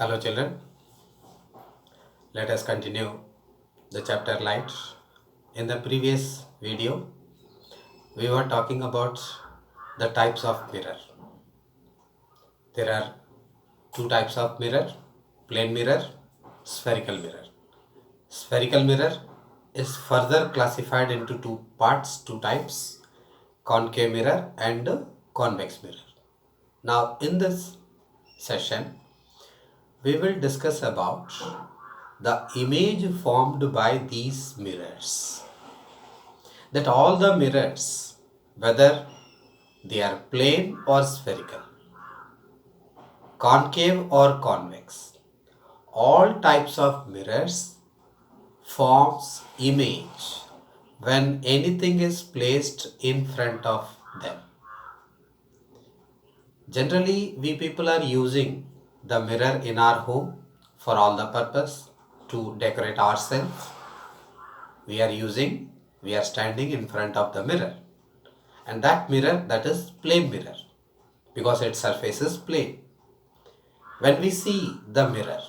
Hello children, let us continue the chapter light. In the previous video, we were talking about the types of mirror. There are two types of mirror, plane mirror, spherical mirror. Spherical mirror is further classified into two parts, two types, concave mirror and convex mirror. Now in this session, we will discuss about the image formed by these mirrors. That all the mirrors, whether they are plane or spherical, concave or convex, all types of mirrors forms image when anything is placed in front of them. Generally, we people are using the mirror in our home for all the purpose to decorate ourselves. We are standing in front of the mirror, and that mirror, that is plane mirror, because its surface is plane. When we see the mirror,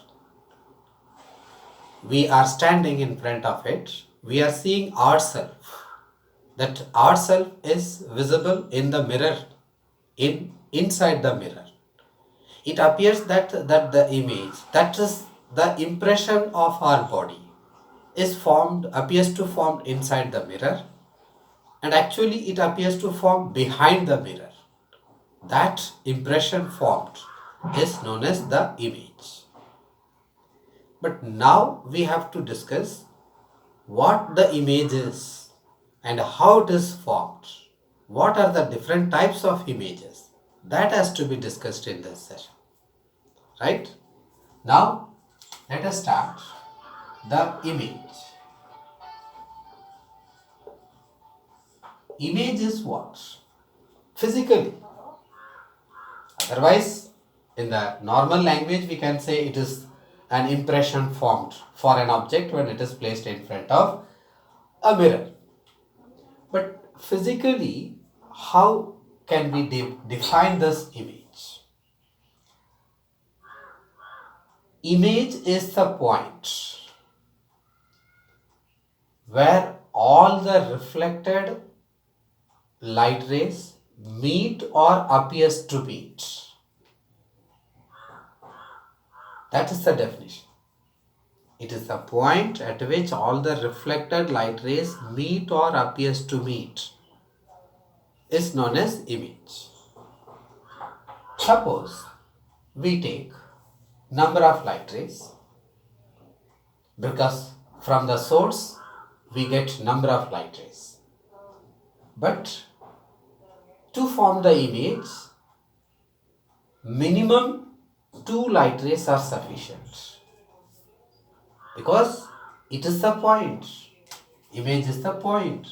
we are standing in front of it, we are seeing ourselves. That ourself is visible in the mirror, inside the mirror. It appears that the image, that is the impression of our body, appears to form inside the mirror, and actually it appears to form behind the mirror. That impression formed is known as the image. But now we have to discuss what the image is and how it is formed. What are the different types of images? That has to be discussed in this session. Right? Now, let us start the image. Image is what? Physically. Otherwise, in the normal language, we can say it is an impression formed for an object when it is placed in front of a mirror. But physically, how can we define this image? Image is the point where all the reflected light rays meet or appears to meet. That is the definition. It is the point at which all the reflected light rays meet or appears to meet is known as image. Suppose we take number of light rays, because from the source we get number of light rays. But to form the image, minimum 2 light rays are sufficient, because it is the point. Image is the point.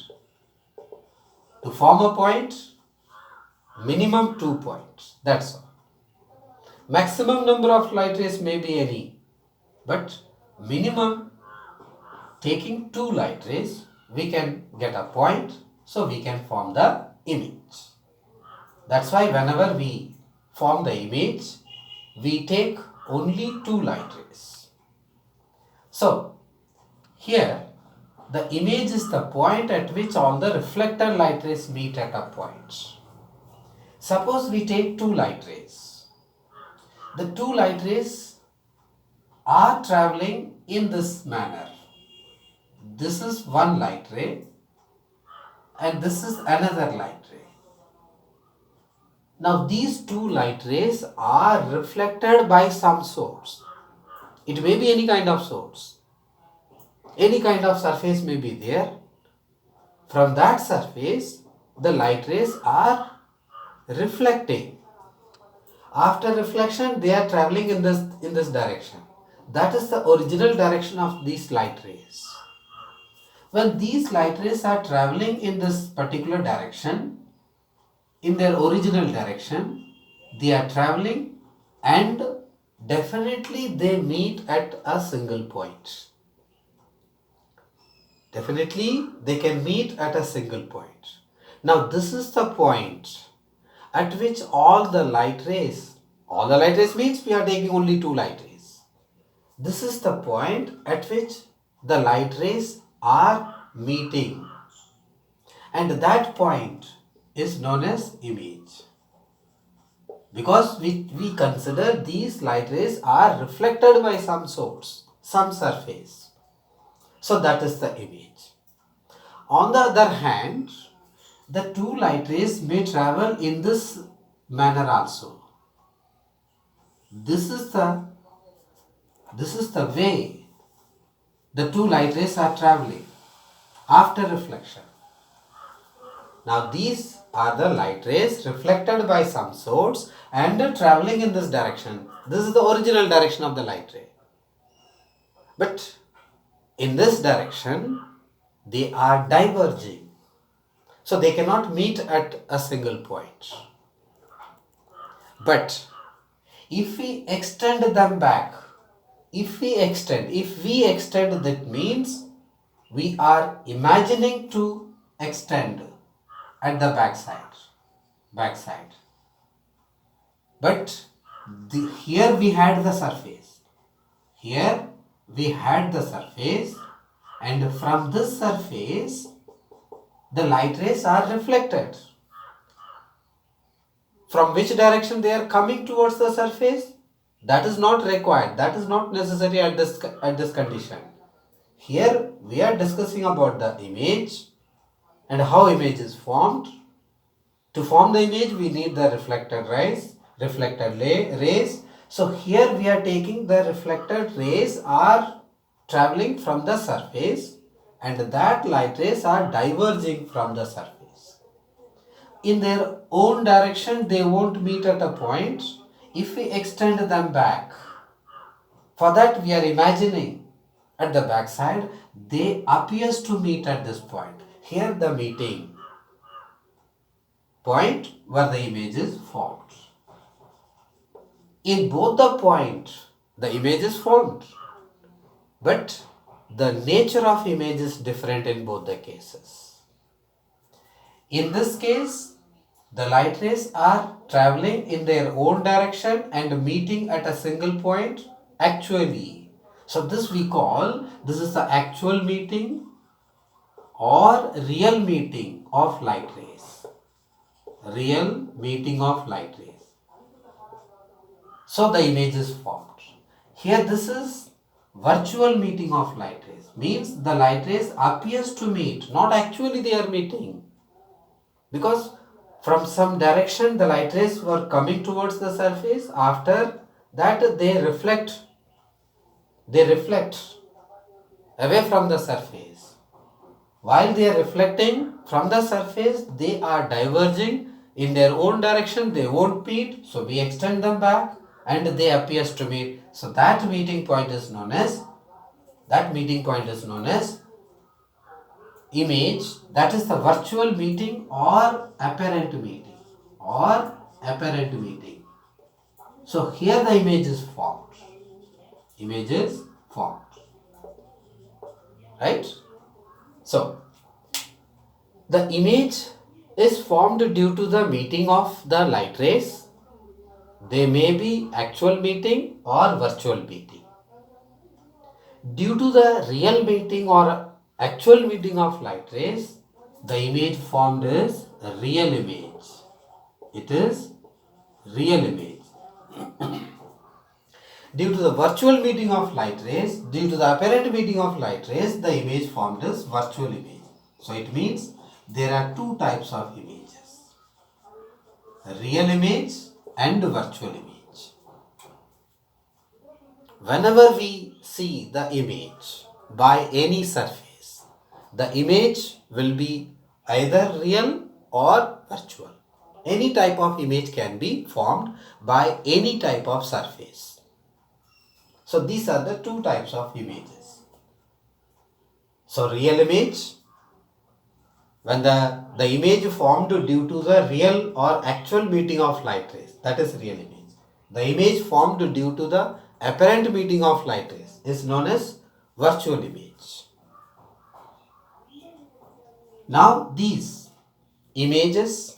To form a point, minimum 2 points. That's all. Maximum number of light rays may be any, but minimum, taking 2 light rays, we can get a point, so we can form the image. That's why whenever we form the image, we take only 2 light rays. So, here the image is the point at which all the reflected light rays meet at a point. Suppose we take 2 light rays. The 2 light rays are traveling in this manner. This is one light ray and this is another light ray. Now these 2 light rays are reflected by some source. It may be any kind of source. Any kind of surface may be there. From that surface, the light rays are reflecting. After reflection, they are traveling in this direction. That is the original direction of these light rays. When these light rays are traveling in this particular direction, in their original direction, they are traveling and definitely they meet at a single point. Definitely they can meet at a single point. Now this is the point at which all the light rays means we are taking only 2 light rays. This is the point at which the light rays are meeting, and that point is known as image. Because we consider these light rays are reflected by some source, some surface. So that is the image. On the other hand, the two light rays may travel in this manner also. This is the way the two light rays are traveling after reflection. Now these are the light rays reflected by some source and traveling in this direction. This is the original direction of the light ray. But in this direction, they are diverging. So they cannot meet at a single point. But if we extend them back, if we extend, that means we are imagining to extend at the backside. But here we had the surface. Here we had the surface, and from this surface, the light rays are reflected. From which direction they are coming towards the surface? That is not required. That is not necessary at this condition. Here we are discussing about the image and how image is formed. To form the image, we need the reflected rays. So here we are taking the reflected rays are traveling from the surface, and that light rays are diverging from the surface. In their own direction, they won't meet at a point. If we extend them back, for that we are imagining at the backside, they appears to meet at this point. Here the meeting point where the image is formed. In both the point, the image is formed, but the nature of image is different in both the cases. In this case, the light rays are traveling in their own direction and meeting at a single point actually. So this we call, this is the actual meeting or real meeting of light rays. Real meeting of light rays. So the image is formed. Here this is virtual meeting of light rays. Means the light rays appears to meet, not actually they are meeting. Because from some direction the light rays were coming towards the surface. After that they reflect away from the surface. While they are reflecting from the surface, they are diverging in their own direction. They won't meet, so we extend them back and they appears to meet. So that meeting point is known as image. That is the virtual meeting or apparent meeting. So here the image is formed. Right? So the image is formed due to the meeting of the light rays. They may be actual meeting or virtual meeting. Due to the real meeting or actual meeting of light rays, the image formed is a real image. It is real image. Due to the virtual meeting of light rays, due to the apparent meeting of light rays, the image formed is virtual image. So it means there are two types of images. Real image and virtual image. Whenever we see the image by any surface, the image will be either real or virtual. Any type of image can be formed by any type of surface. So these are the two types of images. So real image, when the image formed due to the real or actual meeting of light rays, that is real image. The image formed due to the apparent meeting of light rays is known as virtual image. Now these images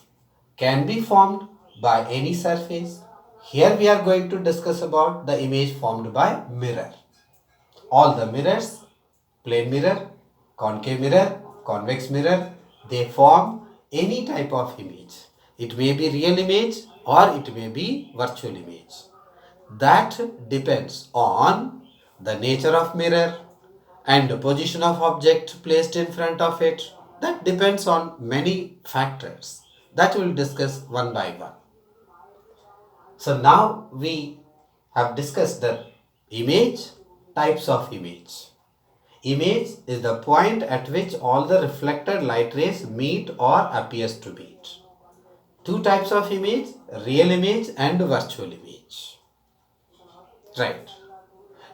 can be formed by any surface. Here we are going to discuss about the image formed by mirror. all the mirrors, plane mirror, concave mirror, convex mirror, they form any type of image. It may be real image or it may be virtual image. That depends on the nature of mirror and the position of object placed in front of it. That depends on many factors that we'll discuss one by one. So now we have discussed the image, types of image. Image is the point at which all the reflected light rays meet or appears to meet. Two types of image, real image and virtual image. Right.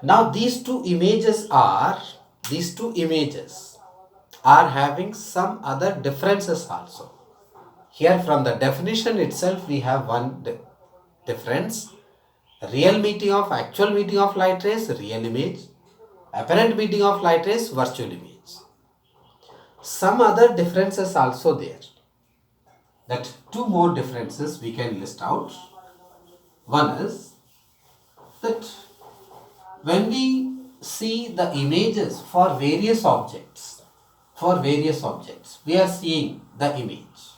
Now these two images are having some other differences also. Here from the definition itself we have one difference. Actual meeting of light rays, real image. Apparent meeting of light rays, virtual image. Some other differences also there. That two more differences we can list out. One is that when we see the images for various objects, we are seeing the image.